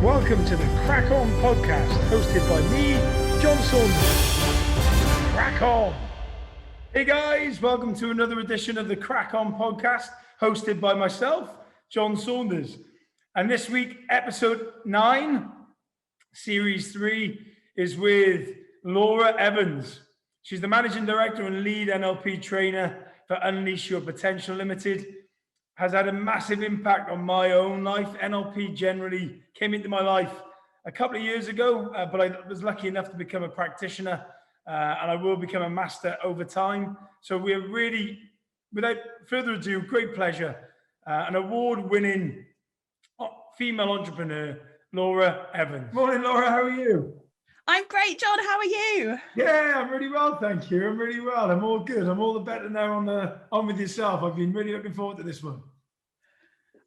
welcome to the CrackOn podcast, hosted by me, John Saunders. CrackOn! Hey guys, welcome to another edition of the CrackOn podcast, hosted by myself, John Saunders. And this week, episode 9, series 3, is with Laura Evans. She's the managing director and lead NLP trainer for Unleash Your Potential Limited. Has had a massive impact on my own life. NLP generally came into my life a couple of years ago, but I was lucky enough to become a practitioner, and I will become a master over time. So we're really, without further ado, great pleasure, an award-winning female entrepreneur, Laura Evans. Morning, Laura, how are you? I'm great, John. How are you? Yeah, I'm really well, thank you. I'm really well. I'm all good. I'm all the better now on with yourself. I've been really looking forward to this one.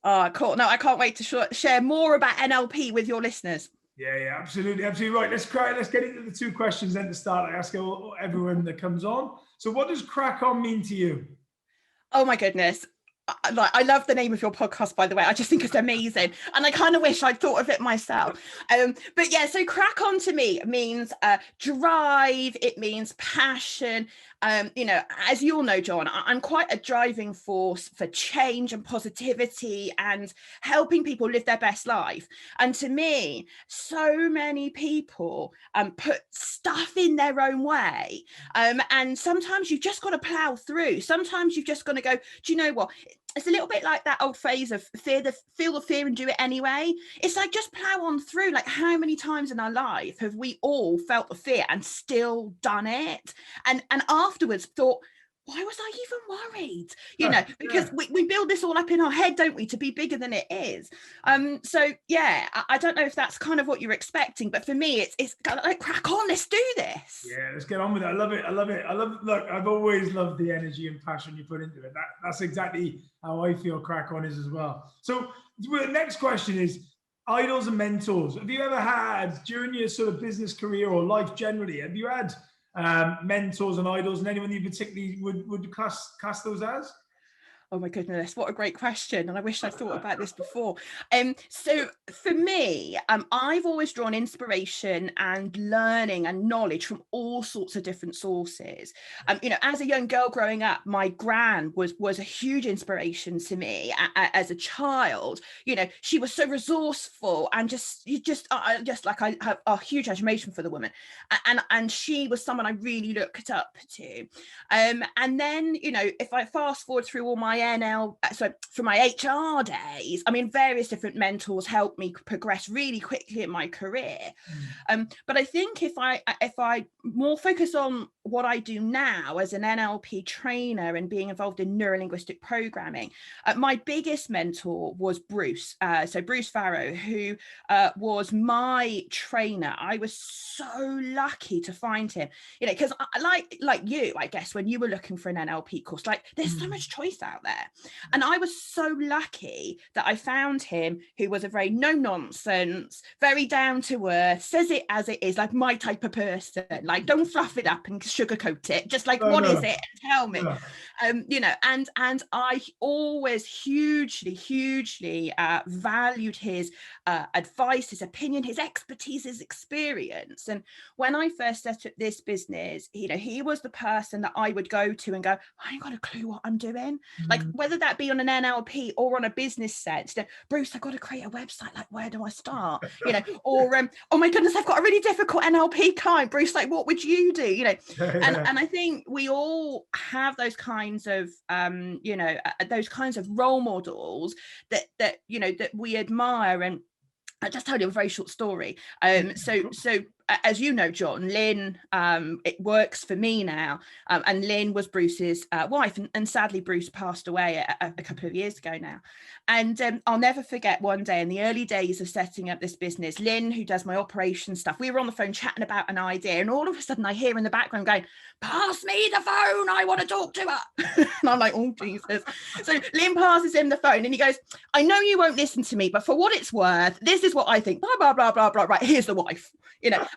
Oh, cool. No, I can't wait to share more about NLP with your listeners. Yeah, absolutely right. Let's get into the 2 questions then to start. I ask everyone that comes on. So what does CrackOn mean to you? Oh my goodness. I love the name of your podcast, by the way. I just think it's amazing, and I kind of wish I'd thought of it myself. But yeah, so CrackOn to me means drive. It means passion. As you all know, John, I'm quite a driving force for change and positivity and helping people live their best life. And to me, so many people put stuff in their own way, and sometimes you've just got to plow through. Sometimes you've just got to go, do you know what? It's a little bit like that old phrase of feel the fear and do it anyway. It's like, just plow on through. Like, how many times in our life have we all felt the fear and still done it? And afterwards thought, why was I even worried? Because we build this all up in our head, don't we, to be bigger than it is. So yeah, I don't know if that's kind of what you're expecting, but for me, it's kind of like, crack on, let's do this. Yeah, let's get on with it. I love it. Look, I've always loved the energy and passion you put into it. That's exactly how I feel CrackOn is as well. So the next question is idols and mentors. Have you ever had, during your sort of business career or life generally, have you had mentors and idols, and anyone you particularly would class those as? Oh my goodness, what a great question. And I wish I'd thought about this before. So for me, I've always drawn inspiration and learning and knowledge from all sorts of different sources. As a young girl growing up, my gran was a huge inspiration to me as a child. She was so resourceful and just like, I have a huge admiration for the woman. And she was someone I really looked up to. And then, if I fast forward through all my from my HR days, various different mentors helped me progress really quickly in my career. But I think if I more focus on what I do now as an NLP trainer and being involved in neuro-linguistic programming, my biggest mentor was Bruce. So Bruce Farrow, who was my trainer. I was so lucky to find him, because like you, I guess, when you were looking for an NLP course, like, there's so much choice out there. And I was so lucky that I found him, who was a very no-nonsense, very down-to-earth, says it as it is, like my type of person. Like, don't fluff it up and sugarcoat it. Just like, what is it? Tell me. And I always hugely valued his advice, his opinion, his expertise, his experience. And when I first set up this business, he was the person that I would go to and go, I ain't got a clue what I'm doing. Like, whether that be on an NLP or on a business sense, Bruce, I've got to create a website. Like, where do I start? Or oh my goodness, I've got a really difficult NLP client. Bruce, like, what would you do? And I think we all have those kinds of those kinds of role models that we admire. And I'll just tell you a very short story. So as you know, John, Lynn, it works for me now. And Lynn was Bruce's wife. And sadly, Bruce passed away a couple of years ago now. And I'll never forget one day in the early days of setting up this business, Lynn, who does my operation stuff, we were on the phone chatting about an idea. And all of a sudden I hear in the background going, pass me the phone, I want to talk to her. And I'm like, oh, Jesus. So Lynn passes him the phone and he goes, I know you won't listen to me, but for what it's worth, this is what I think, blah, blah, blah, blah, blah, right, here's the wife.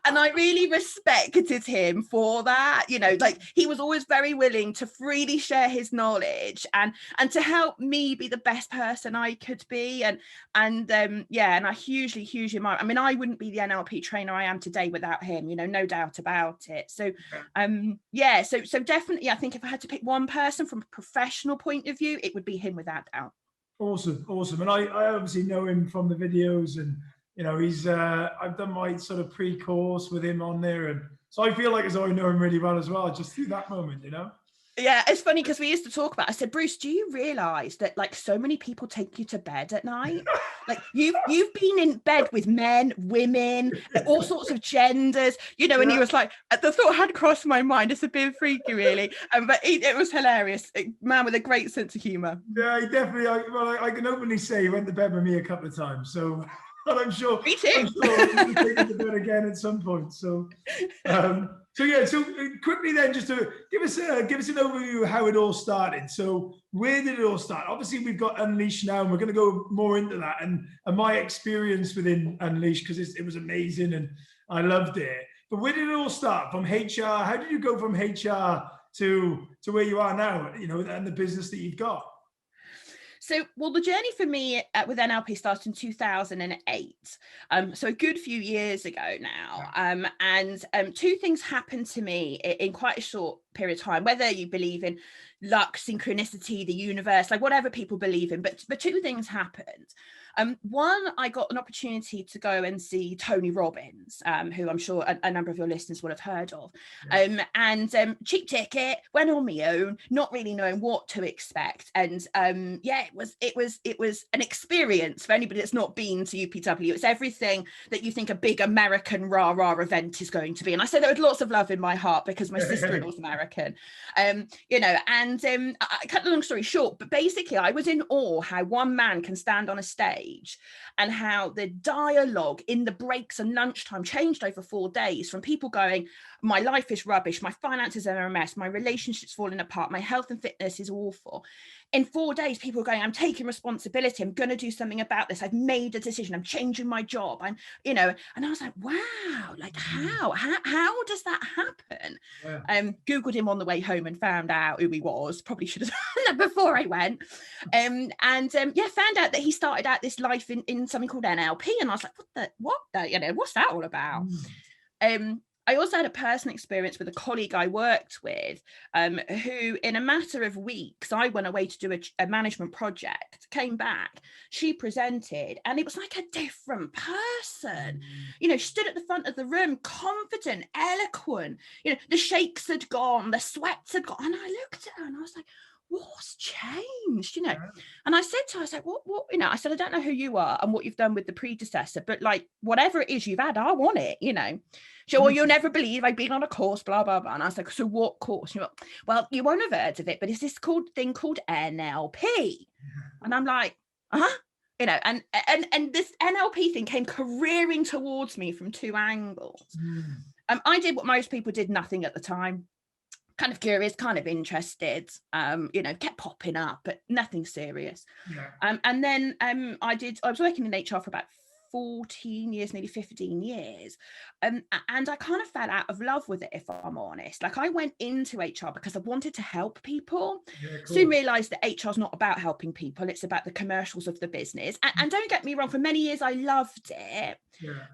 And I really respected him for that. You know, like he was always very willing to freely share his knowledge and to help me be the best person I could be. And I hugely admire. I mean, I wouldn't be the NLP trainer I am today without him, you know, no doubt about it. So so definitely I think if I had to pick one person from a professional point of view, it would be him without doubt. Awesome. And I obviously know him from the videos, and you know, he's I've done my sort of pre-course with him on there, and so I feel like as though I know him really well as well, just through that moment, you know. Yeah, it's funny because we used to talk about, I said, Bruce, do you realize that like so many people take you to bed at night? Like you've been in bed with men, women, all sorts of genders, you know, and he was like, the thought had crossed my mind. It's a bit freaky, really. But it was hilarious. Man with a great sense of humor. Yeah, he definitely, I can openly say he went to bed with me a couple of times. So, and I'm sure Me too. We'll take him to bed again at some point. So, so quickly then, just to give us an overview of how it all started. So where did it all start? Obviously, we've got Unleash now, and we're going to go more into that and my experience within Unleash, because it was amazing and I loved it. But where did it all start? From HR? How did you go from HR to where you are now, you know, and the business that you've got? So, well, the journey for me with NLP started in 2008. So a good few years ago now. And two things happened to me in quite a short period of time, whether you believe in luck, synchronicity, the universe, like whatever people believe in, but two things happened. One, I got an opportunity to go and see Tony Robbins, who I'm sure a number of your listeners will have heard of. Cheap ticket, went on my own, not really knowing what to expect. And it was an experience for anybody that's not been to UPW. It's everything that you think a big American rah-rah event is going to be. And I say that with lots of love in my heart because my sister-in-law was American. I cut the long story short, but basically I was in awe how one man can stand on a stage and how the dialogue in the breaks and lunchtime changed over 4 days, from people going, my life is rubbish, my finances are a mess, my relationship's falling apart, my health and fitness is awful. In 4 days, people are going, I'm taking responsibility, I'm going to do something about this, I've made a decision, I'm changing my job, and I was like, wow, like how does that happen? Googled him on the way home and found out who he was. Probably should have done that before I went. Found out that he started out this life in something called NLP, and I was like, what's that all about? I also had a personal experience with a colleague I worked with, who in a matter of weeks, I went away to do a management project, came back, she presented, and it was like a different person. Stood at the front of the room, confident, eloquent, the shakes had gone, the sweats had gone. And I looked at her and I was like, what's changed, And I said to her, I was like, what, I said, I don't know who you are and what you've done with the predecessor, but like, whatever it is you've had, I want it, She, well, you'll never believe I've been on a course, blah, blah, blah. And I was like, so what course? Well, you won't have heard of it, but it's this thing called NLP. And I'm like, and this NLP thing came careering towards me from two angles. I did what most people did, nothing at the time. Kind of curious, kind of interested, kept popping up, but nothing serious. And then I was working in HR for about 14 years, nearly 15 years. And I kind of fell out of love with it, if I'm honest. Like I went into HR because I wanted to help people. Soon realized that HR is not about helping people. It's about the commercials of the business. And don't get me wrong, for many years, I loved it.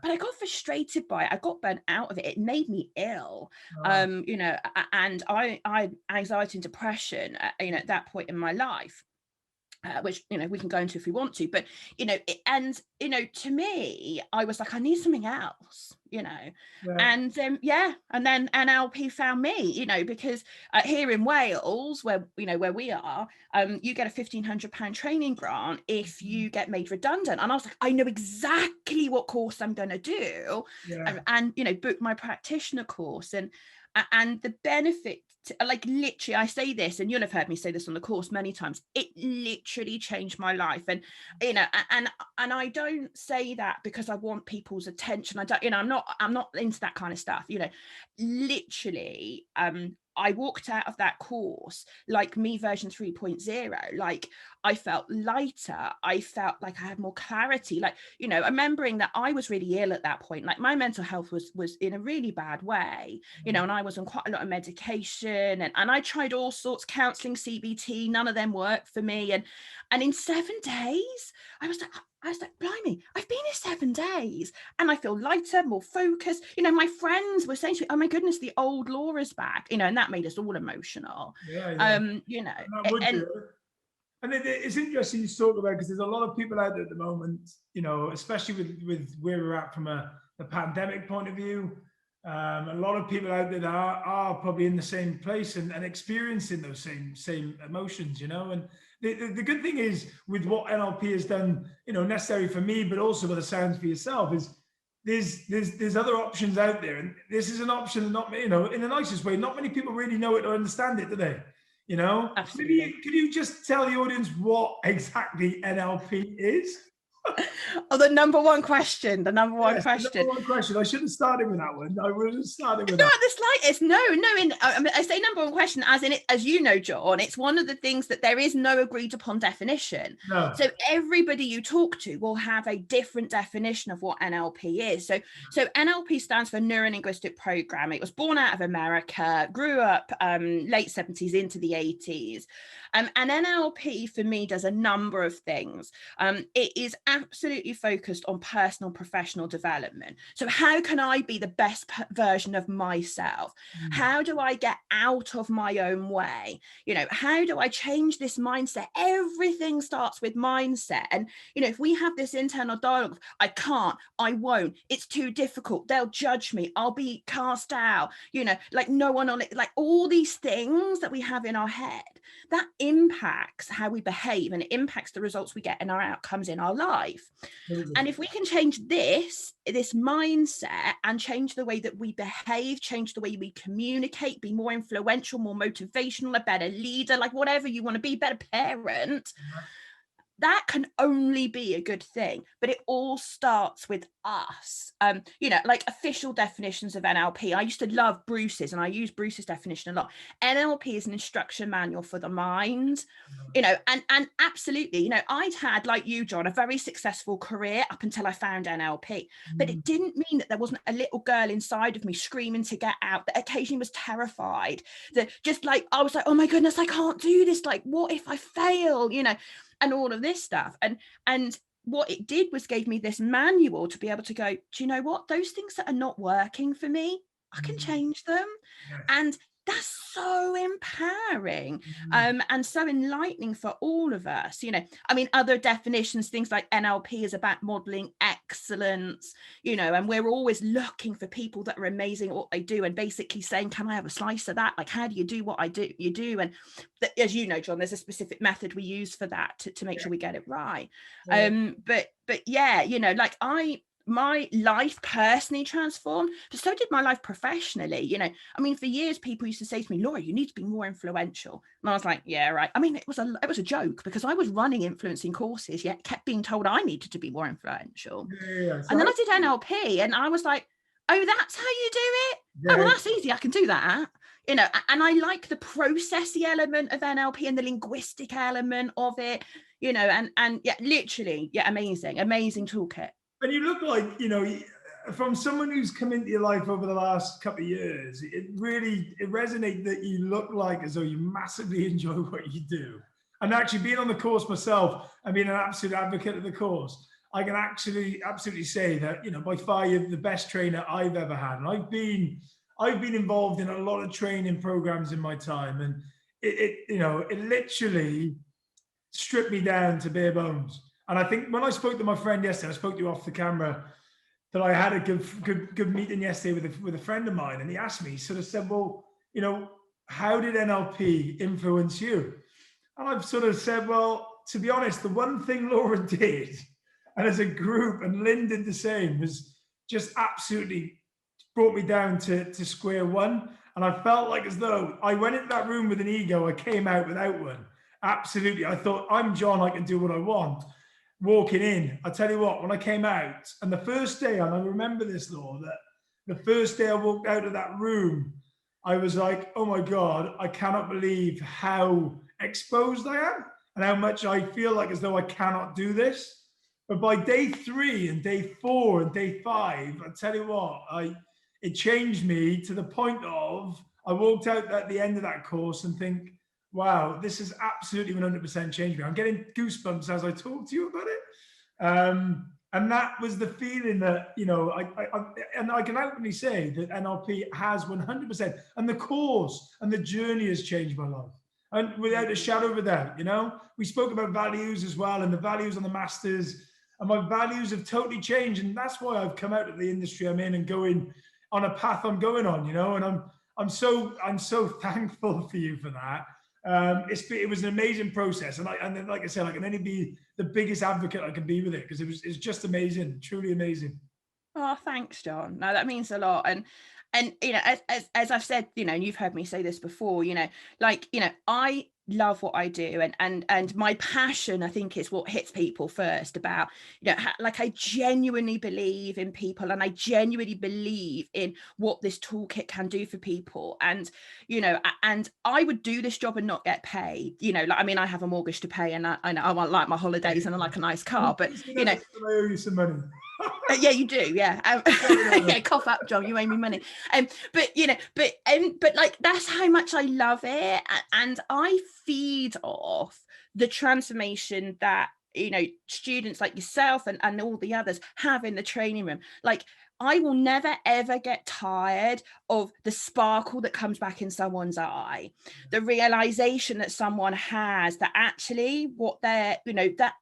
But I got frustrated by it. I got burnt out of it. It made me ill. And I had anxiety and depression, at that point in my life. Which we can go into if we want to, but to me I was like, I need something else, and then NLP found me, because here in Wales where we are, you get a £1,500 training grant if you get made redundant, and I was like, I know exactly what course I'm going to do, and book my practitioner course, and the benefit, like literally, I say this, and you'll have heard me say this on the course many times, it literally changed my life. And and I don't say that because I want people's attention. I don't, I'm not into that kind of stuff. Literally, I walked out of that course like me version 3.0. Like I felt lighter. I felt like I had more clarity. Like, you know, remembering that I was really ill at that point. Like my mental health was in a really bad way, you know, and I was on quite a lot of medication, and I tried all sorts, counselling, CBT, none of them worked for me. And in 7 days, I was like, blimey, I've been here 7 days and I feel lighter, more focused. You know, my friends were saying to me, oh my goodness, the old Laura's back, you know, and that made us all emotional. You know, and it's interesting you talk about, because there's a lot of people out there at the moment, you know, especially with where we're at from the pandemic point of view. A lot of people out there that are probably in the same place and experiencing those same emotions, you know. And the good thing is with what NLP has done, you know, necessary for me, but also what it sounds for yourself, is there's other options out there, and this is an option that not, you know, in the nicest way, not many people really know it or understand it, do they? You know, absolutely. Maybe could you just tell the audience what exactly NLP is? Oh, the number one question. The number one question. The number one question. I should have started with that one. I would have started with Not that. the slightest. No. I say number one question as in it, as you know, John. It's one of the things that there is no agreed upon definition. No. So everybody you talk to will have a different definition of what NLP is. So NLP stands for Neuro-Linguistic Programming. It was born out of America, grew up late 70s into the 80s. And NLP for me does a number of things. It is absolutely focused on personal professional development. So how can I be the best version of myself? How do I get out of my own way? You know, how do I change this mindset? Everything starts with mindset. And, you know, if we have this internal dialogue, I can't, I won't, it's too difficult, they'll judge me, I'll be cast out, you know, like no one on it, like all these things that we have in our head, that impacts how we behave, and it impacts the results we get in our outcomes in our life. And if we can change this mindset and change the way that we behave, change the way we communicate, be more influential, more motivational, a better leader, like whatever you want to be, better parent, that can only be a good thing. But it all starts with us. You know, like official definitions of NLP. I used to love Bruce's, and I use Bruce's definition a lot. NLP is an instruction manual for the mind, you know, and absolutely, you know, I'd had, like you, John, a very successful career up until I found NLP. But it didn't mean that there wasn't a little girl inside of me screaming to get out, that occasionally was terrified, that just like, I was like, oh my goodness, I can't do this. Like, what if I fail, you know? And all of this stuff. And what it did was gave me this manual to be able to go, do you know what? Those things that are not working for me, I can change them. Yes. And that's so empowering and so enlightening for all of us. You know, I mean, other definitions, things like NLP is about modeling excellence, you know, and we're always looking for people that are amazing at what they do and basically saying, can I have a slice of that? Like, how do you do what you do? And as you know, John, there's a specific method we use for that to make sure we get it right. But yeah, you know, like my life personally transformed, but so did my life professionally. You know, I mean, for years people used to say to me, Laura, you need to be more influential. And I was like, yeah, right. I mean, it was a joke, because I was running influencing courses, yet kept being told I needed to be more influential. And then I did NLP and I was like, oh, that's how you do it? Oh, well, that's easy, I can do that. You know, and I like the processy element of NLP and the linguistic element of it, you know, and yeah, literally, yeah, amazing toolkit. And you look like, you know, from someone who's come into your life over the last couple of years, it resonates that you look like as though you massively enjoy what you do. And actually being on the course myself and being an absolute advocate of the course, I can actually absolutely say that, you know, by far you're the best trainer I've ever had. And I've been involved in a lot of training programs in my time. And it literally stripped me down to bare bones. And I think when I spoke to my friend yesterday, I spoke to you off the camera, that I had a good meeting yesterday with a friend of mine. And he asked me, he sort of said, well, you know, how did NLP influence you? And I've sort of said, well, to be honest, the one thing Laura did, and as a group, and Lynn did the same, was just absolutely brought me down to square one. And I felt like as though I went into that room with an ego, I came out without one. Absolutely. I thought, I'm John, I can do what I want. Walking in, I tell you what, when I came out, and the first day, and I remember this, Laura, that the first day I walked out of that room, I was like, oh my God, I cannot believe how exposed I am and how much I feel like as though I cannot do this. But by day 3 and day 4 and day 5, I tell you what, it changed me to the point of I walked out at the end of that course and think, wow, this has absolutely 100% changed me. I'm getting goosebumps as I talk to you about it. And that was the feeling that, you know, I can openly say that NLP has 100%, and the course and the journey has changed my life. And without a shadow of a doubt, you know, we spoke about values as well, and the values on the masters, and my values have totally changed. And that's why I've come out of the industry I'm in and going on a path I'm going on, you know, and I'm so thankful for you for that. It was an amazing process, and then, like I said, I can only be the biggest advocate I can be with it, because it's just amazing, truly amazing. Oh, thanks, John. No, that means a lot. And you know, as I've said, you know, and you've heard me say this before, you know, like, you know, I love what I do, and my passion, I think, is what hits people first about, you know, like, I genuinely believe in people, and I genuinely believe in what this toolkit can do for people. And, you know, and I would do this job and not get paid, you know, like, I mean, I have a mortgage to pay, and I want, like, my holidays, and I like a nice car, but, you know, I owe you some money. yeah, you do, yeah. Yeah, cough up, John, you owe me money. But you know, but like, that's how much I love it, and I feed off the transformation that, you know, students like yourself and all the others have in the training room. Like, I will never ever get tired of the sparkle that comes back in someone's eye, the realization that someone has that actually what they're, you know, that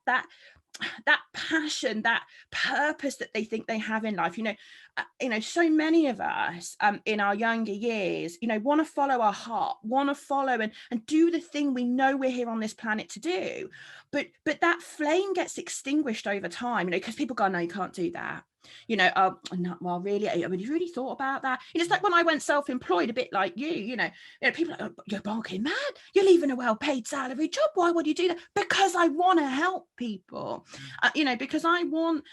passion, that purpose that they think they have in life. You know, so many of us in our younger years, you know, want to follow our heart, want to follow and do the thing we know we're here on this planet to do, but that flame gets extinguished over time, you know, because people go, no, you can't do that. You know, no, well, really, I mean, you really thought about that? You know, it's like when I went self-employed, a bit like you know, people are like, oh, you're bonking mad, you're leaving a well-paid salary job, why would you do that? Because I want to help people, you know, because I want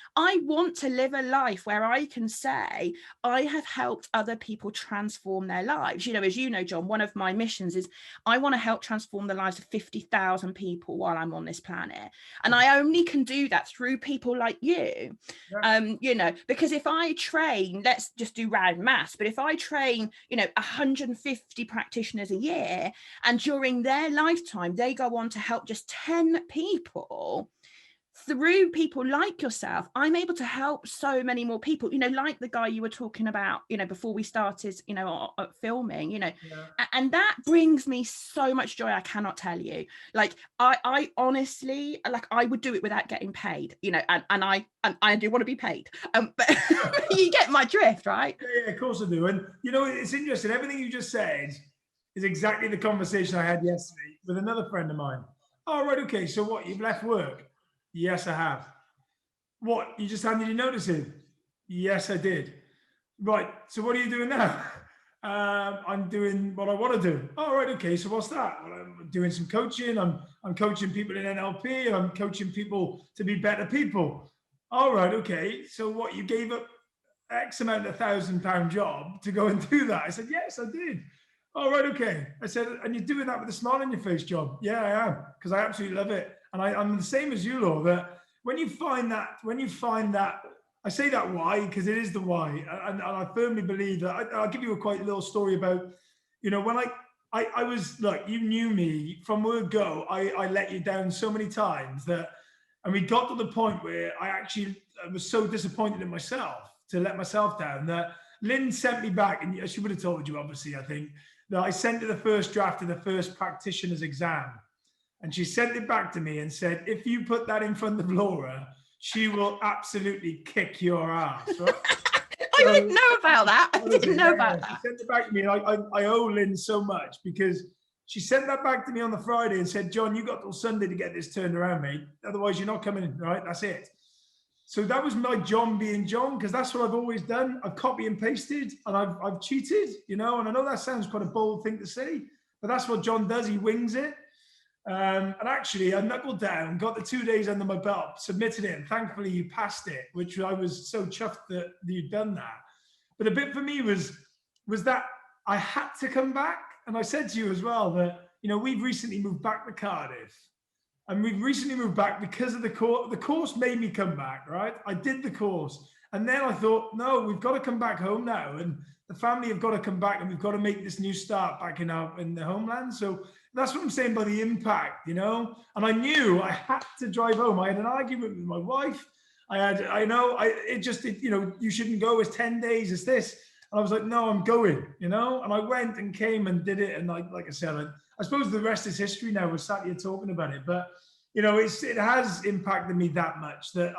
to live a life where I can say I have helped other people transform their lives. You know, as you know, John, one of my missions is I want to help transform the lives of 50,000 people while I'm on this planet, and I only can do that through people like you. You know, because if I train, let's just do round maths, but if I train, you know, 150 practitioners a year, and during their lifetime they go on to help just 10 people, through people like yourself, I'm able to help so many more people, you know, like the guy you were talking about, you know, before we started, you know, filming, you know, and that brings me so much joy. I cannot tell you, like, I honestly, like, I would do it without getting paid, you know, and I do want to be paid, but you get my drift, right? Yeah, of course I do. And you know, it's interesting, everything you just said is exactly the conversation I had yesterday with another friend of mine. Oh, right, okay, so what, you've left work? Yes, I have. What, you just handed your notice in? Yes, I did. Right, so what are you doing now? I'm doing what I want to do. Oh, right, okay, so what's that? Well, I'm doing some coaching. I'm coaching people in NLP. I'm coaching people to be better people. All right, okay, so what, you gave up X amount of £1,000 job to go and do that? I said, yes, I did. Oh, right, okay. I said, and you're doing that with a smile on your face, job? Yeah, I am, because I absolutely love it. And I'm the same as you, Laura, that when you find that, I say that why, because it is the why. And I firmly believe that. I'll give you a quite little story about, you know, when I was, look, you knew me from word go. I let you down so many times that, and we got to the point where I was so disappointed in myself to let myself down that Lynn sent me back, and she would have told you, obviously, I think, that I sent her the first draft of the first practitioner's exam. And she sent it back to me and said, if you put that in front of Laura, she will absolutely kick your ass. Right? I didn't know about that. I didn't know about that. She sent it back to me. And I owe Lynn so much, because she sent that back to me on the Friday and said, John, you got till Sunday to get this turned around, mate. Otherwise, you're not coming in, right? That's it. So that was my John being John, because that's what I've always done. I've copy and pasted, and I've cheated, you know, and I know that sounds quite a bold thing to say, but that's what John does. He wings it. And actually, I knuckled down, got the 2 days under my belt, submitted it, and thankfully you passed it, which I was so chuffed that you'd done that. But the bit for me was that I had to come back. And I said to you as well that, we've recently moved back to Cardiff. And we've recently moved back because of the course. The course made me come back, right? I did the course. And then I thought, no, we've got to come back home now. And the family have got to come back, and we've got to make this new start back in the homeland. So that's what I'm saying by the impact, And I knew I had to drive home. I had an argument with my wife. You shouldn't go as 10 days as this. And I was like, no, I'm going, and I went and came and did it. And like I said, I suppose the rest is history now. We're sat here talking about it, but it has impacted me that much that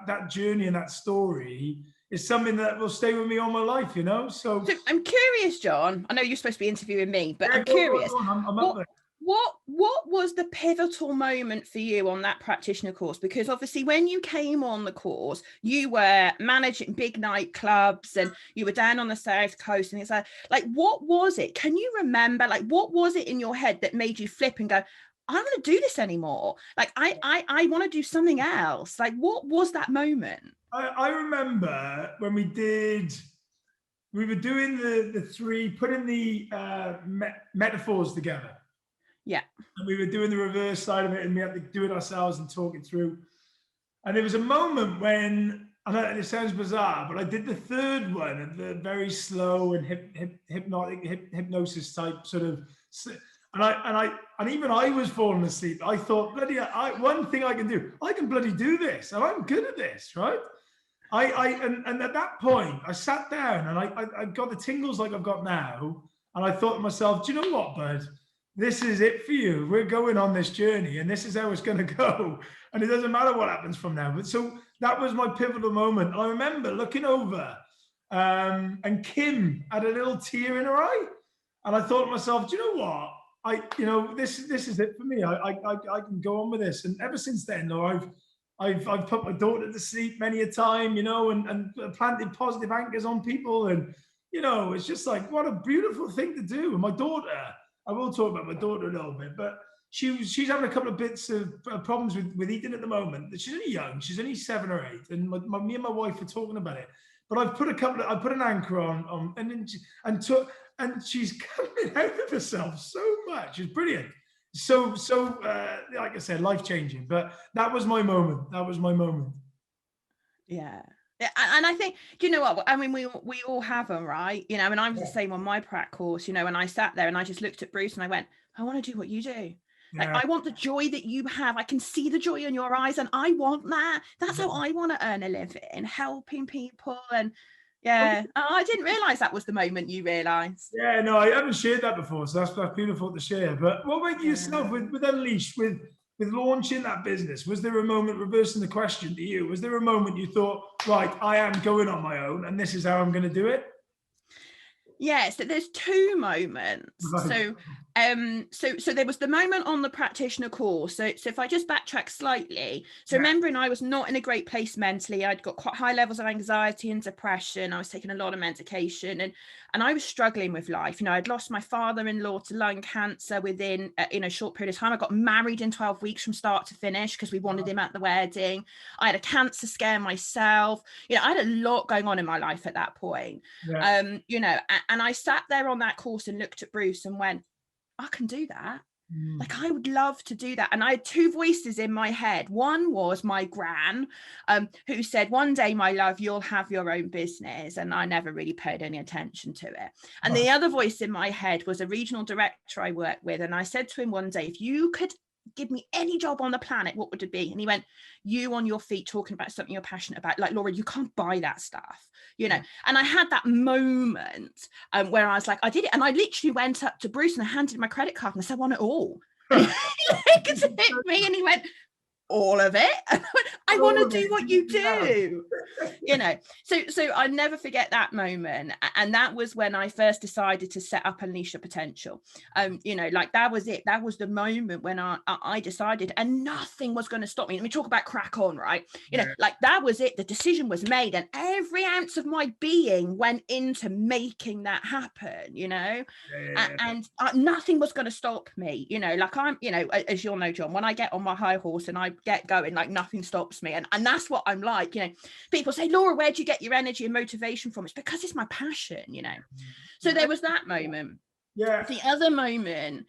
that journey and that story is something that will stay with me all my life, So I'm curious, John. I know you're supposed to be interviewing me, but I'm curious. Go on. I'm up there. What was the pivotal moment for you on that practitioner course? Because obviously when you came on the course, you were managing big nightclubs and you were down on the South Coast, and it's like what was it? Can you remember, like, what was it in your head that made you flip and go, I don't want to do this anymore? Like, I want to do something else. Like, what was that moment? I remember when we were doing the three, putting the metaphors together. Yeah. And we were doing the reverse side of it, and we had to do it ourselves and talk it through. And there was a moment when, I know it sounds bizarre, but I did the third one, the very slow and hypnosis type sort of, and even I was falling asleep. I thought, one thing I can do, I can bloody do this, and I'm good at this, right? And at that point, I sat down and I got the tingles like I've got now, and I thought to myself, do you know what, bud? This is it for you. We're going on this journey, and this is how it's going to go. And it doesn't matter what happens from now. But so that was my pivotal moment. I remember looking over, and Kim had a little tear in her eye, and I thought to myself, do you know what? This is it for me. I can go on with this. And ever since then, though, I've put my daughter to sleep many a time, and planted positive anchors on people, and it's just like, what a beautiful thing to do. And my daughter, I will talk about my daughter a little bit, but she's having a couple of bits of problems with eating at the moment. She's only young; she's only 7 or 8, and me and my wife are talking about it. But I put an anchor on, and she's coming out of herself so much. It's brilliant. So like I said, life-changing. But that was my moment. Yeah. And I think, do you know what? I mean, we all have them, right? And I was the same on my prac course, and I sat there and I just looked at Bruce and I went, I want to do what you do. Like, I want the joy that you have. I can see the joy in your eyes, and I want that. That's how I want to earn a living, helping people. And I didn't realize that was the moment you realized. Yeah, no, I haven't shared that before, so that's beautiful to share. But what about yourself with Unleash, with launching that business? Was there a moment, reversing the question to you, was there a moment you thought, right, I am going on my own and this is how I'm going to do it? Yes, there's two moments. Right. So there was the moment on the practitioner course. So if I just backtrack slightly, remembering I was not in a great place mentally, I'd got quite high levels of anxiety and depression. I was taking a lot of medication, and I was struggling with life. I'd lost my father-in-law to lung cancer within a short period of time. I got married in 12 weeks from start to finish because we wanted him at the wedding. I had a cancer scare myself. I had a lot going on in my life at that point. And I sat there on that course and looked at Bruce and went, I can do that. Like, I would love to do that. And I had two voices in my head. One was my gran, who said, one day, my love, you'll have your own business. And I never really paid any attention to it. And the other voice in my head was a regional director I worked with. And I said to him one day, if you could give me any job on the planet, what would it be? And he went, you on your feet talking about something you're passionate about. Like, Laura, you can't buy that stuff, And I had that moment where I was like, I did it. And I literally went up to Bruce and I handed him my credit card and I said, I want it all. And he looked at me and he went, all of it? And I want to do what you do. So I never forget that moment. And that was when I first decided to set up Unleash Your Potential. That was it. That was the moment when I decided, and nothing was going to stop me. Let me talk about CrackOn, right? That was it. The decision was made, and every ounce of my being went into making that happen, and nothing was going to stop me. I'm, as you'll know, John, when I get on my high horse and I get going, like, nothing stops trust me. And that's what I'm like, people say, Laura, where do you get your energy and motivation from? It's because it's my passion, So there was that moment. Yeah. The other moment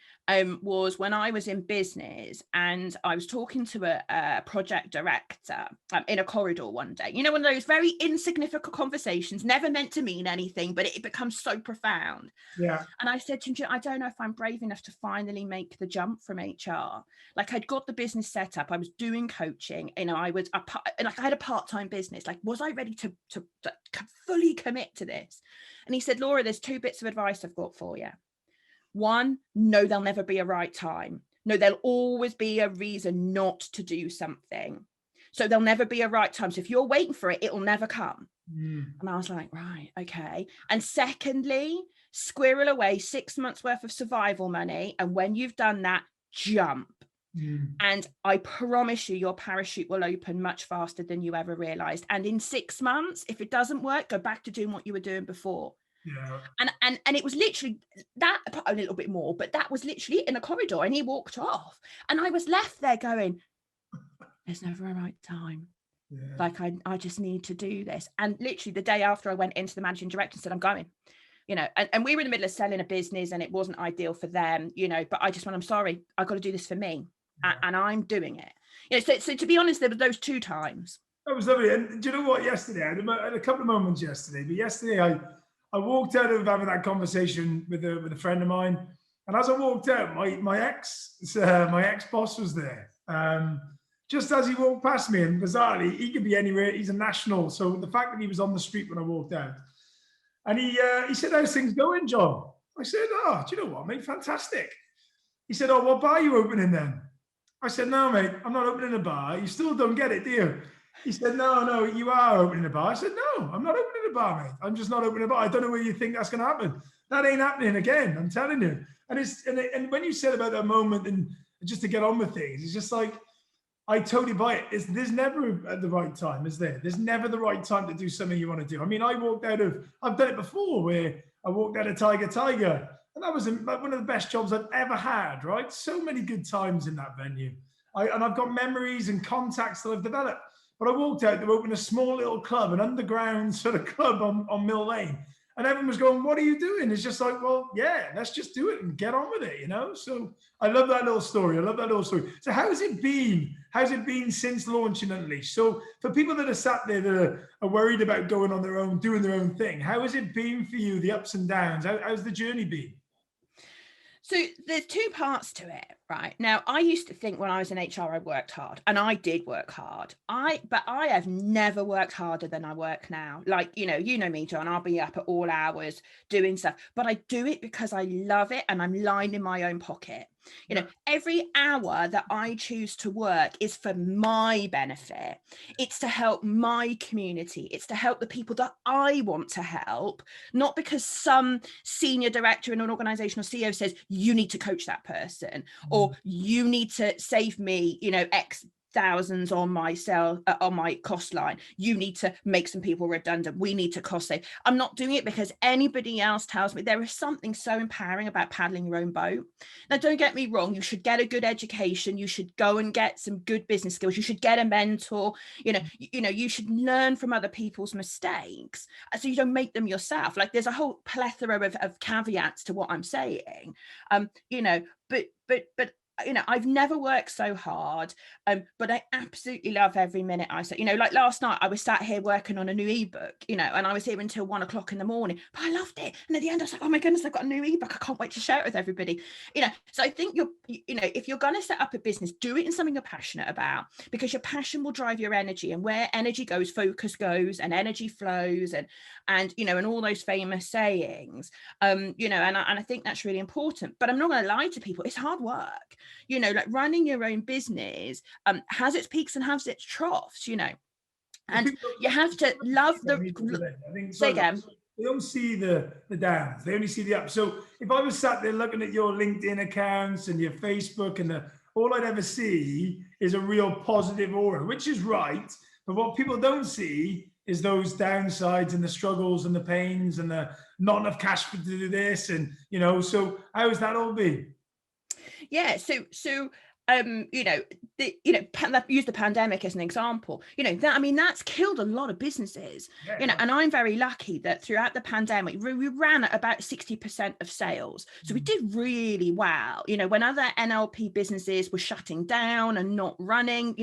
was when I was in business and I was talking to a project director in a corridor one day. One of those very insignificant conversations, never meant to mean anything, but it becomes so profound. Yeah. And I said to him, I don't know if I'm brave enough to finally make the jump from HR. Like, I'd got the business set up, I was doing coaching, I had a part-time business. Like, was I ready to fully commit to this? And he said, Laura, there's 2 bits of advice I've got for you. 1, no, there'll never be a right time. No, there'll always be a reason not to do something. So there'll never be a right time. So if you're waiting for it, it'll never come. And I was like, right, okay. And secondly, squirrel away 6 months worth of survival money. And when you've done that, jump. And I promise you, your parachute will open much faster than you ever realized. And in 6 months, if it doesn't work, go back to doing what you were doing before. Yeah. And it was literally that, a little bit more, but that was literally in a corridor, and he walked off, and I was left there going, there's never a right time. Yeah. Like, I just need to do this. And literally the day after, I went into the managing director and said, I'm going, and we were in the middle of selling a business and it wasn't ideal for them, but I just went, I'm sorry, I've got to do this for me. Yeah. And I'm doing it. So to be honest, there were those 2 times. That was lovely. And do you know what, yesterday, I had a couple of moments yesterday, but yesterday I walked out of having that conversation with a friend of mine, and as I walked out, my ex boss was there. Just as he walked past me, and bizarrely, he could be anywhere. He's a national, so the fact that he was on the street when I walked out, and he said, "How's things going, John?" I said, "Oh, do you know what, mate? Fantastic." He said, "Oh, what bar are you opening then?" I said, "No, mate, I'm not opening a bar. You still don't get it, do you?" He said, no, you are opening a bar. I said, no, I'm not opening a bar, mate. I'm just not opening a bar. I don't know where you think that's going to happen. That ain't happening again, I'm telling you. And when you said about that moment, and just to get on with things, it's just like, I totally buy it. There's never the right time, is there? There's never the right time to do something you want to do. I mean, I've done it before, where I walked out of Tiger, and that was one of the best jobs I've ever had, right? So many good times in that venue. And I've got memories and contacts that I've developed. But I walked out to open a small little club, an underground sort of club on Mill Lane. And everyone was going, what are you doing? It's just like, well, yeah, let's just do it and get on with it, So I love that little story. So how's it been? How's it been since launching Unleash? So for people that are sat there that are worried about going on their own, doing their own thing, how has it been for you, the ups and downs? How's the journey been? So there's 2 parts to it, right? Now, I used to think when I was in HR, I worked hard, and I did work hard. But I have never worked harder than I work now. Like, you know me, John, I'll be up at all hours doing stuff, but I do it because I love it and I'm lining my own pocket. Every hour that I choose to work is for my benefit. It's to help my community. It's to help the people that I want to help, not because some senior director in an organization or CEO says, you need to coach that person, or you need to save me, X thousands on my cost line. You need to make some people redundant. We need to cost save. I'm not doing it because anybody else tells me. There is something so empowering about paddling your own boat. Now, don't get me wrong. You should get a good education. You should go and get some good business skills. You should get a mentor. You should learn from other people's mistakes so you don't make them yourself. Like, there's a whole plethora of caveats to what I'm saying. But I've never worked so hard, but I absolutely love every minute I say. Like last night, I was sat here working on a new ebook, and I was here until 1 o'clock in the morning, but I loved it. And at the end, I was like, oh my goodness, I've got a new ebook. I can't wait to share it with everybody. So I think if you're going to set up a business, do it in something you're passionate about, because your passion will drive your energy, and where energy goes, focus goes, and energy flows, and all those famous sayings, and I think that's really important. But I'm not going to lie to people. It's hard work. Like running your own business has its peaks and has its troughs, and you have to love say again. They don't see the downs, they only see the ups. So if I was sat there looking at your LinkedIn accounts and your Facebook, and all I'd ever see is a real positive aura, which is right. But what people don't see is those downsides and the struggles and the pains and the not enough cash to do this. And, so how has that all been? Yeah. So use the pandemic as an example, that's killed a lot of businesses, Yeah. and I'm very lucky that throughout the pandemic, we ran at about 60% of sales. So we did really well, when other NLP businesses were shutting down and not running,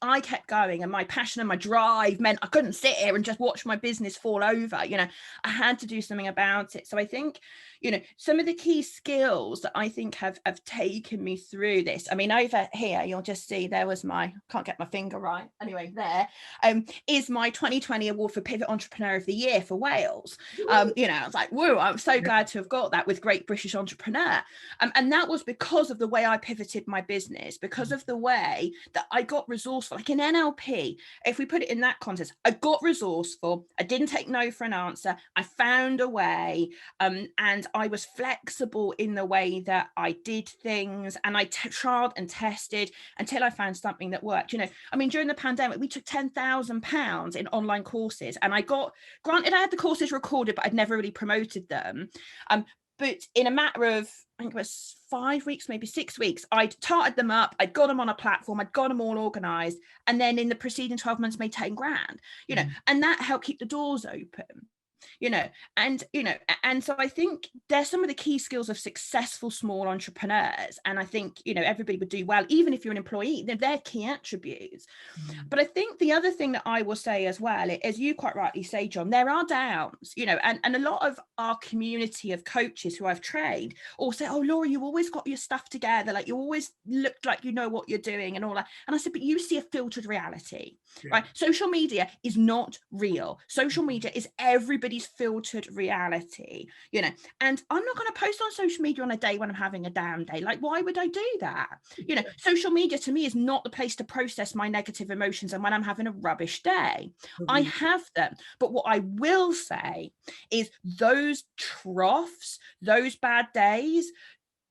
I kept going, and my passion and my drive meant I couldn't sit here and just watch my business fall over. I had to do something about it. So I think, some of the key skills that I think have taken me through this. I mean, over here, you'll just see there was can't get my finger right. Anyway, there is my 2020 award for Pivot Entrepreneur of the Year for Wales. I was like, whoa, I'm so glad to have got that with Great British Entrepreneur. And that was because of the way I pivoted my business, because of the way that I got resourceful. Like in NLP, if we put it in that context, I got resourceful. I didn't take no for an answer. I found a way, and I was flexible in the way that I did things, and I tried and tested until I found something that worked. During the pandemic, we took £10,000 in online courses, and granted, I had the courses recorded, but I'd never really promoted them. But in a matter of, I think it was 5 weeks, maybe 6 weeks, I'd tarted them up, I'd got them on a platform, I'd got them all organized, and then in the preceding 12 months made 10 grand, and that helped keep the doors open. And so I think there's some of the key skills of successful small entrepreneurs. And I think, everybody would do well, even if you're an employee, they're key attributes. But I think the other thing that I will say as well, as you quite rightly say, John, there are downs, and a lot of our community of coaches who I've trained all say, oh, Laura, you always got your stuff together. Like, you always looked like you know what you're doing and all that. And I said, but you see a filtered reality, right? Social media is not real. Social media is everybody's filtered reality, and I'm not going to post on social media on a day when I'm having a down day. Like, why would I do that? Social media to me is not the place to process my negative emotions and when I'm having a rubbish day. I have them, but what I will say is those troughs, those bad days,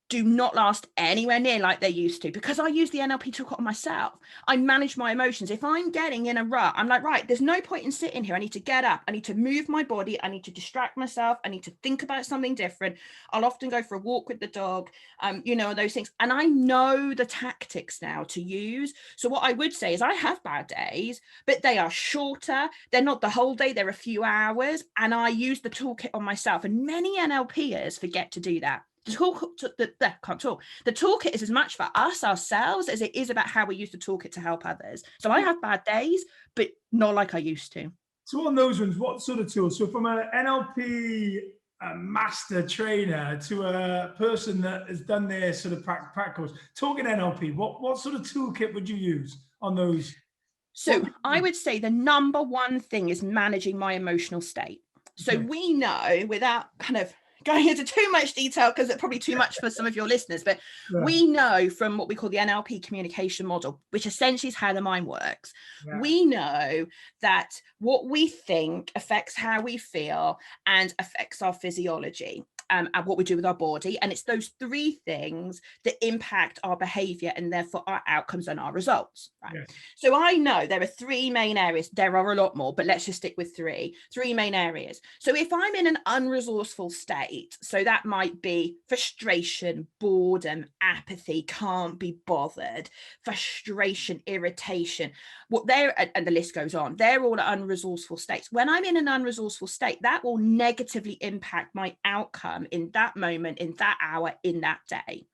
do not last anywhere near like they used to, because I use the NLP toolkit on myself. I manage my emotions. If I'm getting in a rut, I'm like, right, there's no point in sitting here. I need to get up. I need to move my body. I need to distract myself. I need to think about something different. I'll often go for a walk with the dog, those things. And I know the tactics now to use. So what I would say is I have bad days, but they are shorter. They're not the whole day. They're a few hours. And I use the toolkit on myself. And many NLPers forget to do that. The toolkit is as much for us ourselves as it is about how we use the toolkit to help others. So I have bad days, but not like I used to. So on those ones, what sort of tools? So from an NLP master trainer to a person that has done their sort of practicals, talking NLP, what sort of toolkit would you use on those? So I would say the number one thing is managing my emotional state. So we know, without kind of going into too much detail, because it's probably too much for some of your listeners, but we know from what we call the NLP communication model, which essentially is how the mind works. We know that what we think affects how we feel and affects our physiology. And what we do with our body. And it's those three things that impact our behavior and therefore our outcomes and our results. Right? So I know there are three main areas. There are a lot more, but let's just stick with three main areas. So if I'm in an unresourceful state, so that might be frustration, boredom, apathy, can't be bothered, frustration, irritation, and the list goes on. They're all unresourceful states. When I'm in an unresourceful state, that will negatively impact my outcome in that moment, in that hour, in that day.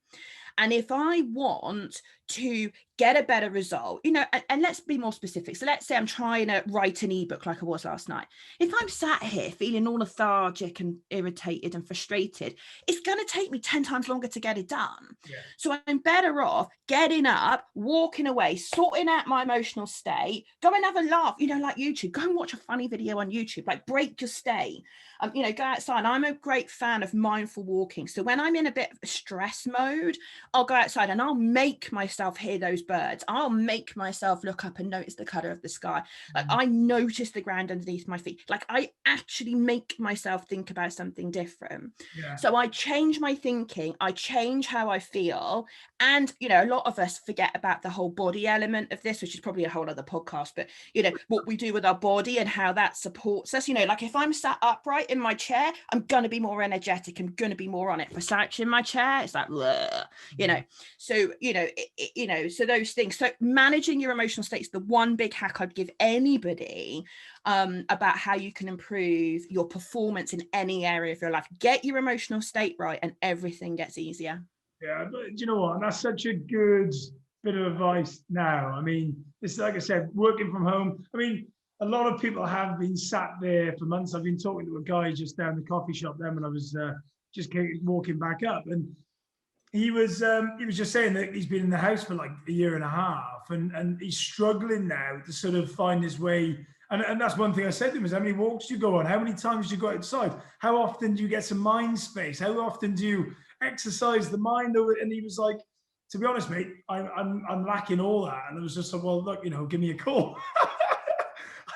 And if I want to get a better result, and let's be more specific. So let's say I'm trying to write an ebook like I was last night. If I'm sat here feeling all lethargic and irritated and frustrated, it's going to take me 10 times longer to get it done. So I'm better off getting up, walking away, sorting out my emotional state, go and have a laugh, like YouTube, go and watch a funny video on YouTube, like break your state, go outside. I'm a great fan of mindful walking. So when I'm in a bit of stress mode, I'll go outside and I'll make myself hear those birds. I'll make myself look up and notice the color of the sky. Like I notice the ground underneath my feet. Like I actually make myself think about something different. So I change my thinking. I change how I feel. And, a lot of us forget about the whole body element of this, which is probably a whole other podcast, but, what we do with our body and how that supports us, like if I'm sat upright in my chair, I'm going to be more energetic. I'm going to be more on it. If I slouch in my chair, it's like, bleh, so, so those things. So managing your emotional state is the one big hack I'd give anybody about how you can improve your performance in any area of your life. Get your emotional state right and everything gets easier. Yeah, but do you know what? That's such a good bit of advice now. I mean, it's like I said, working from home. I mean, a lot of people have been sat there for months. I've been talking to a guy just down the coffee shop then when I was just walking back up, and he was just saying that he's been in the house for like a year and a half, and he's struggling now to sort of find his way. And that's one thing I said to him is, how many walks do you go on? How many times do you go outside? How often do you get some mind space? How often do you exercise the mind over it? And he was like, to be honest, mate, I'm lacking all that. And I was just like, well, look, give me a call.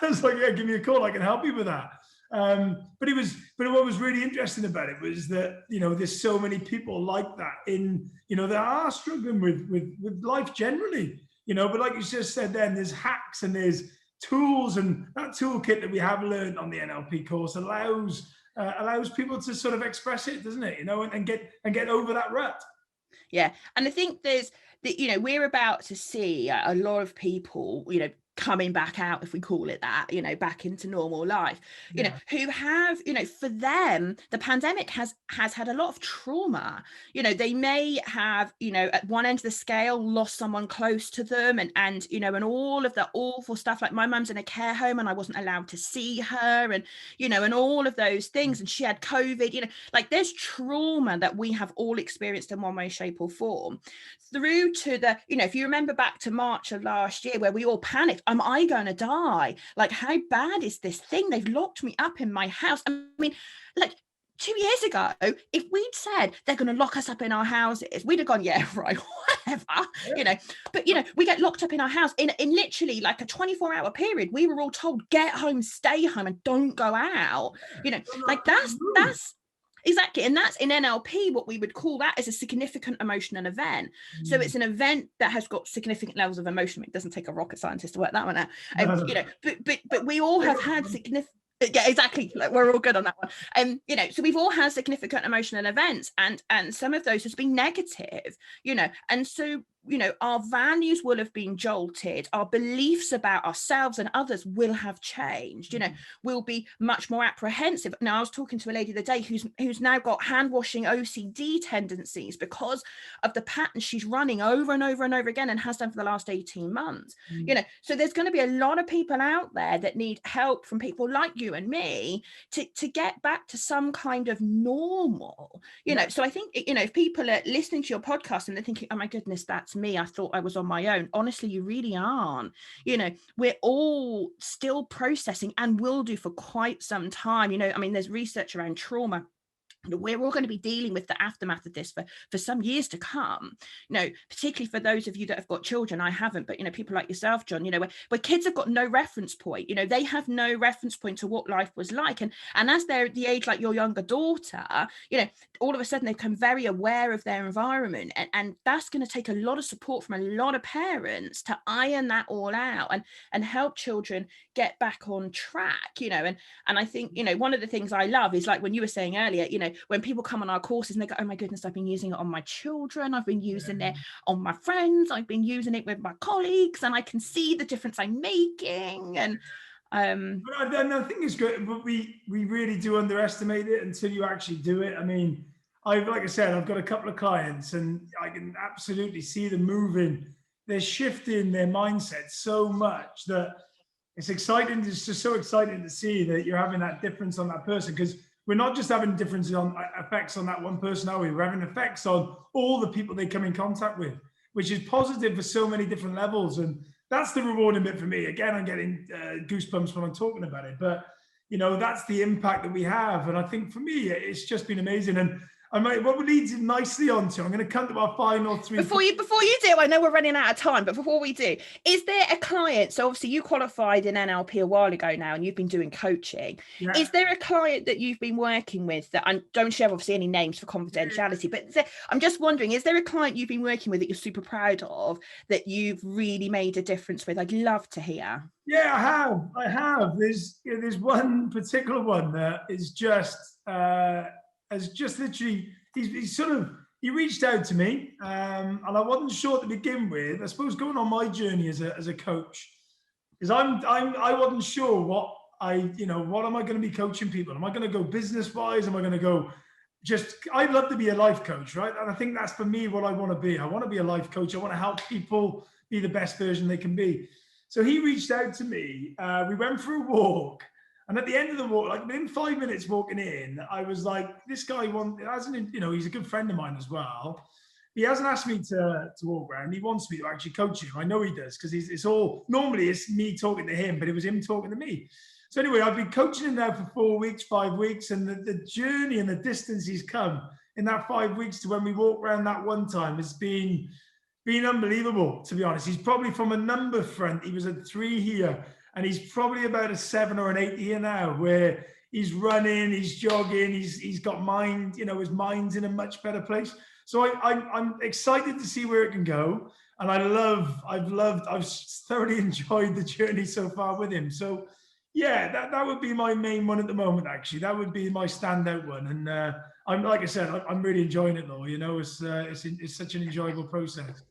I was like, yeah, give me a call. I can help you with that. But what was really interesting about it was that, there's so many people like that that are struggling with life generally, but like you just said then, there's hacks and there's tools, and that toolkit that we have learned on the NLP course allows people to sort of express it, doesn't it? And get over that rut. Yeah. And I think there's we're about to see a lot of people, coming back out, if we call it that, back into normal life, who have, for them, the pandemic has had a lot of trauma. They may have, at one end of the scale, lost someone close to them and all of the awful stuff. Like my mum's in a care home and I wasn't allowed to see her, and, and all of those things. And she had COVID, like there's trauma that we have all experienced in one way, shape or form, through to the, if you remember back to March of last year, where we all panicked. Am I going to die? Like, how bad is this thing? They've locked me up in my house. I mean, like 2 years ago, if we'd said they're going to lock us up in our houses, we'd have gone, yeah, right, whatever, But, we get locked up in our house in literally like a 24-hour period. We were all told, get home, stay home, and don't go out. Like that's exactly. And that's in NLP, what we would call that is a significant emotional event. So it's an event that has got significant levels of emotion. It doesn't take a rocket scientist to work that one out. But we all have had significant. Yeah, exactly. Like we're all good on that one. So we've all had significant emotional events, and some of those has been negative, and so our values will have been jolted. Our beliefs about ourselves and others will have changed. We'll be much more apprehensive. Now, I was talking to a lady the other day who's now got hand washing OCD tendencies because of the pattern she's running over and over and over again, and has done for the last 18 months. So there's going to be a lot of people out there that need help from people like you and me to get back to some kind of normal. So I think if people are listening to your podcast and they're thinking, oh my goodness, that's me, I thought I was on my own. Honestly, you really aren't. We're all still processing and will do for quite some time. There's research around trauma. We're all going to be dealing with the aftermath of this for some years to come, particularly for those of you that have got children. I haven't, but people like yourself, John, where kids have got no reference point, they have no reference point to what life was like, and as they're at the age like your younger daughter, all of a sudden they become very aware of their environment, and that's going to take a lot of support from a lot of parents to iron that all out and help children get back on track. And I think one of the things I love is, like when you were saying earlier, when people come on our courses and they go, oh my goodness, I've been using it on my children, I've been using it on my friends, I've been using it with my colleagues, and I can see the difference I'm making. And but I think it's good, but we really do underestimate it until you actually do it. I mean, like I said, I've got a couple of clients and I can absolutely see them moving. They're shifting their mindset so much that it's exciting. It's just so exciting to see that you're having that difference on that person, because we're not just having differences on effects on that one person, are we? We're having effects on all the people they come in contact with, which is positive for so many different levels. And that's the rewarding bit for me. Again, I'm getting goosebumps when I'm talking about it, but that's the impact that we have. And I think for me, it's just been amazing. And what leads nicely onto, I'm going to come to our final three. Before you do, I know we're running out of time, but before we do, is there a client? So obviously you qualified in NLP a while ago now, and you've been doing coaching. Yeah. Is there a client that you've been working with that, and don't share obviously any names for confidentiality, but I'm just wondering, is there a client you've been working with that you're super proud of, that you've really made a difference with? I'd love to hear. Yeah, I have. There's one particular one that is just, has just literally, he's sort of he reached out to me, and I wasn't sure to begin with. I suppose going on my journey as a coach, because I wasn't sure what what am I going to be coaching people? Am I going to go business wise? Am I going to go I'd love to be a life coach, right? And I think that's for me what I want to be. I want to be a life coach. I want to help people be the best version they can be. So he reached out to me. We went for a walk. And at the end of the walk, like within 5 minutes walking in, I was like, this guy hasn't, he's a good friend of mine as well. He hasn't asked me to walk around. He wants me to actually coach him. I know he does, because normally it's me talking to him, but it was him talking to me. So anyway, I've been coaching him now for 4 weeks, 5 weeks, and the journey and the distance he's come in that 5 weeks to when we walked around that one time has been unbelievable, to be honest. He's probably from a number front. He was a 3 here, and he's probably about a 7 or an 8 here now, where he's running, he's jogging, he's got mind, his mind's in a much better place. So I'm excited to see where it can go. And I've thoroughly enjoyed the journey so far with him. So yeah, that would be my main one at the moment, actually. That would be my standout one. And I'm like I said, I'm really enjoying it though. It's such an enjoyable process.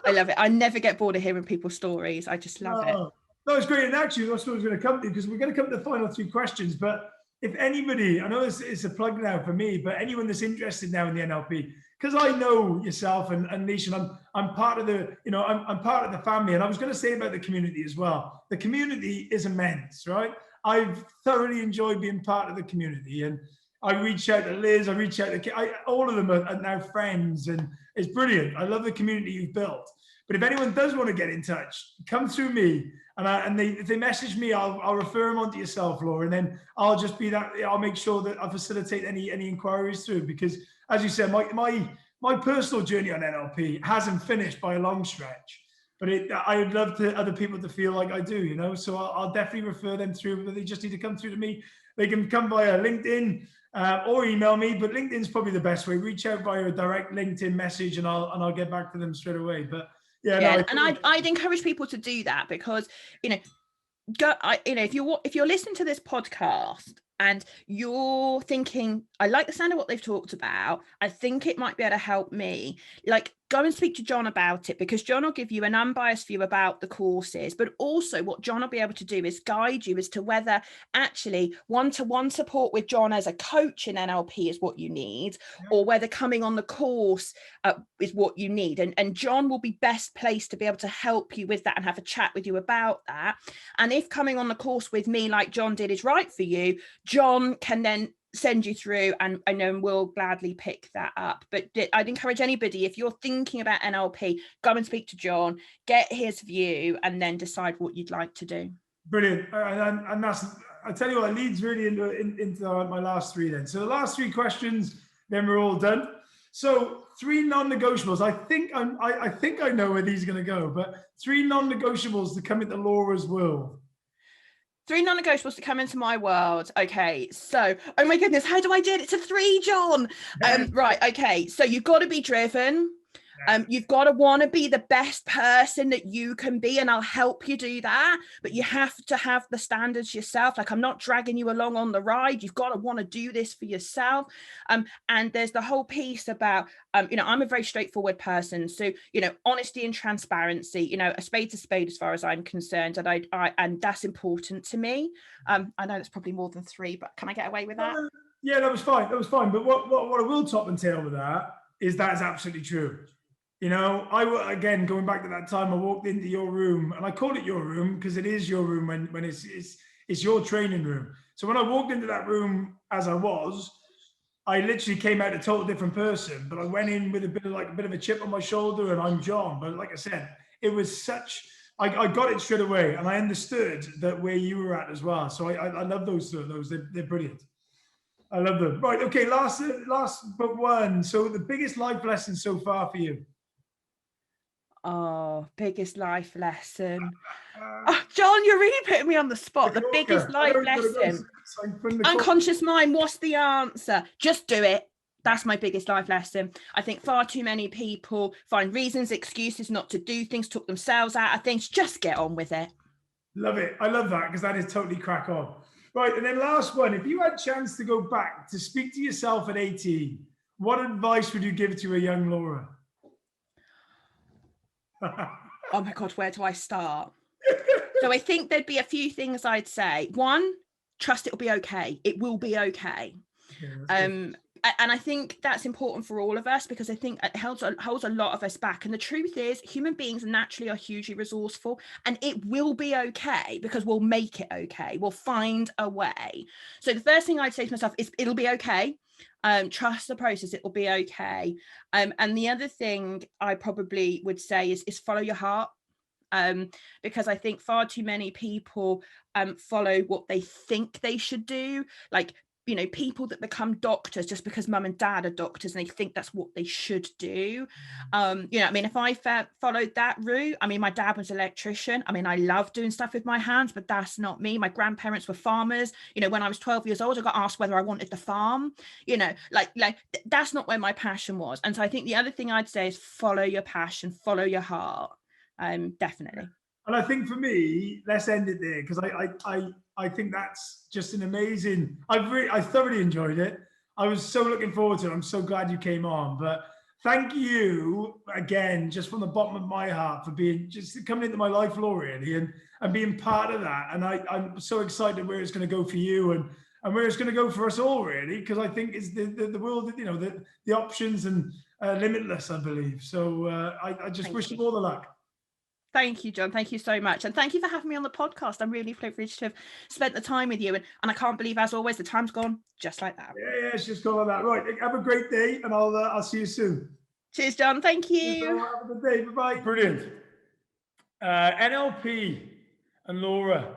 I love it. I never get bored of hearing people's stories. I just love it. No, it's great. And actually, that's what I was going to come to, because we're going to come to the final 3 questions. But if anybody, I know it's a plug now for me, but anyone that's interested now in the NLP, because I know yourself and Nish, and I'm part of the, I'm part of the family. And I was going to say about the community as well. The community is immense, right? I've thoroughly enjoyed being part of the community, and I reach out to Liz, I reach out to all of them are now friends, and it's brilliant. I love the community you've built. But if anyone does want to get in touch, come through me, and if they message me, I'll refer them on to yourself, Laura, and then I'll just be that. I'll make sure that I facilitate any inquiries through, because as you said, my personal journey on NLP hasn't finished by a long stretch, but I would love to other people to feel like I do, So I'll definitely refer them through, but they just need to come through to me. They can come via LinkedIn or email me, but LinkedIn's probably the best way. Reach out via a direct LinkedIn message, and I'll get back to them straight away. But I'd encourage people to do that, because if you're listening to this podcast and you're thinking, I like the sound of what they've talked about, I think it might be able to help me, like, go and speak to John about it, because John will give you an unbiased view about the courses. But also what John will be able to do is guide you as to whether actually one-to-one support with John as a coach in NLP is what you need, or whether coming on the course is what you need. And John will be best placed to be able to help you with that and have a chat with you about that. And if coming on the course with me, like John did, is right for you, John can then send you through, and then we'll gladly pick that up. But I'd encourage anybody, if you're thinking about NLP, go and speak to John, get his view, and then decide what you'd like to do. Brilliant. And that's, I tell you what, it leads really into my last 3 then. So the last 3 questions, then we're all done. So 3 non-negotiables. I think I know where these are going to go, but 3 non-negotiables to come into Laura's world. 3 non-negotiables to come into my world. Okay, so, oh my goodness, how do I do it? It's a 3, John. Right, okay, so you've got to be driven. You've got to want to be the best person that you can be, and I'll help you do that. But you have to have the standards yourself. Like, I'm not dragging you along on the ride. You've got to want to do this for yourself. And there's the whole piece about, I'm a very straightforward person. So, honesty and transparency, a spade's a spade as far as I'm concerned. And and that's important to me. I know that's probably more than 3, but can I get away with that? Yeah, that was fine. But what I will top and tail with that is absolutely true. Again, going back to that time, I walked into your room, and I call it your room because it is your room when it's your training room. So when I walked into that room as I was, I literally came out a total different person, but I went in with a bit of a chip on my shoulder, and I'm John. But like I said, it was I got it straight away, and I understood that where you were at as well. So I love those. They're brilliant. I love them. Right. Okay. Last but one. So the biggest life lesson so far for you? Oh, biggest life lesson. Oh, John, you're really putting me on the spot. The biggest life lesson. Unconscious mind, what's the answer? Just do it. That's my biggest life lesson. I think far too many people find reasons, excuses not to do things, took themselves out of things. Just get on with it. Love it. I love that, because that is totally crack on. Right. And then last one, if you had a chance to go back to speak to yourself at 18, what advice would you give to a young Laura? Oh my God, where do I start? So I think there'd be a few things I'd say. One, trust it'll be okay. It will be okay. And I think that's important for all of us, because I think it holds a lot of us back. And the truth is, human beings naturally are hugely resourceful, and it will be okay, because we'll make it okay. We'll find a way. So the first thing I'd say to myself is it'll be okay. Trust the process, it will be okay. And the other thing I probably would say is follow your heart. Because I think far too many people follow what they think they should do. Like, you know, people that become doctors just because mum and dad are doctors and they think that's what they should do. You know, I mean, if I followed that route, I mean, my dad was an electrician. I mean, I love doing stuff with my hands, but that's not me. My grandparents were farmers. You know, when I was 12 years old, I got asked whether I wanted to farm. You know, like that's not where my passion was. And so I think the other thing I'd say is follow your passion, follow your heart. Definitely. And I think for me, let's end it there, because I think that's just an amazing. I thoroughly enjoyed it. I was so looking forward to it. I'm so glad you came on. But thank you again, just from the bottom of my heart, for coming into my life, Laura, really, and being part of that. And I'm so excited where it's going to go for you and where it's going to go for us all, really, because I think it's the world, you know, the options and limitless, I believe. So I just wish you all the luck. Thank you, John. Thank you so much. And thank you for having me on the podcast. I'm really privileged to have spent the time with you. And I can't believe, as always, the time's gone just like that. Yeah, it's just gone like that. Right. Have a great day, and I'll see you soon. Cheers, John. Thank you. Have a good day. Bye-bye. Brilliant. NLP and Laura.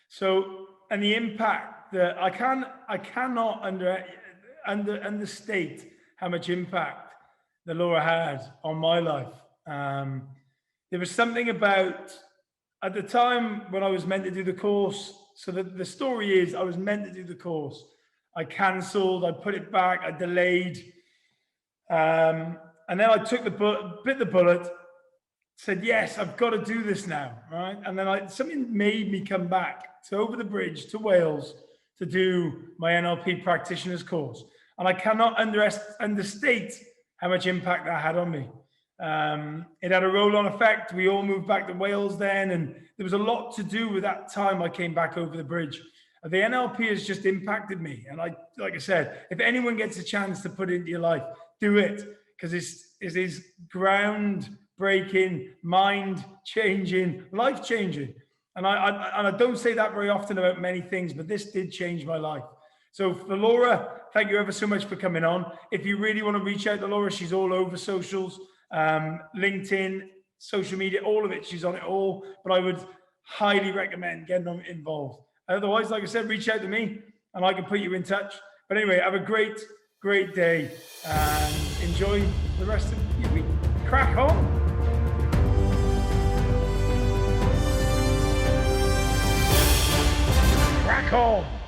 So, and the impact that I cannot understate how much impact that Laura had on my life. There was something about, at the time when I was meant to do the course, so the story is I was meant to do the course. I cancelled, I put it back, I delayed. And then I took bit the bullet, said, yes, I've got to do this now, right? And then something made me come back to over the bridge to Wales to do my NLP practitioner's course. And I cannot understate how much impact that had on me. It had a roll-on effect. We all moved back to Wales then, and there was a lot to do with that time I came back over the bridge. The NLP has just impacted me, and like I said, if anyone gets a chance to put it into your life, do it, because it is groundbreaking, mind-changing, life-changing. And I don't say that very often about many things, but this did change my life. So for Laura, thank you ever so much for coming on. If you really want to reach out to Laura, she's all over socials. LinkedIn, social media, all of it. She's on it all, but I would highly recommend getting involved. Otherwise, like I said, reach out to me and I can put you in touch. But anyway, have a great day and enjoy the rest of your week. Crack on. Crack on.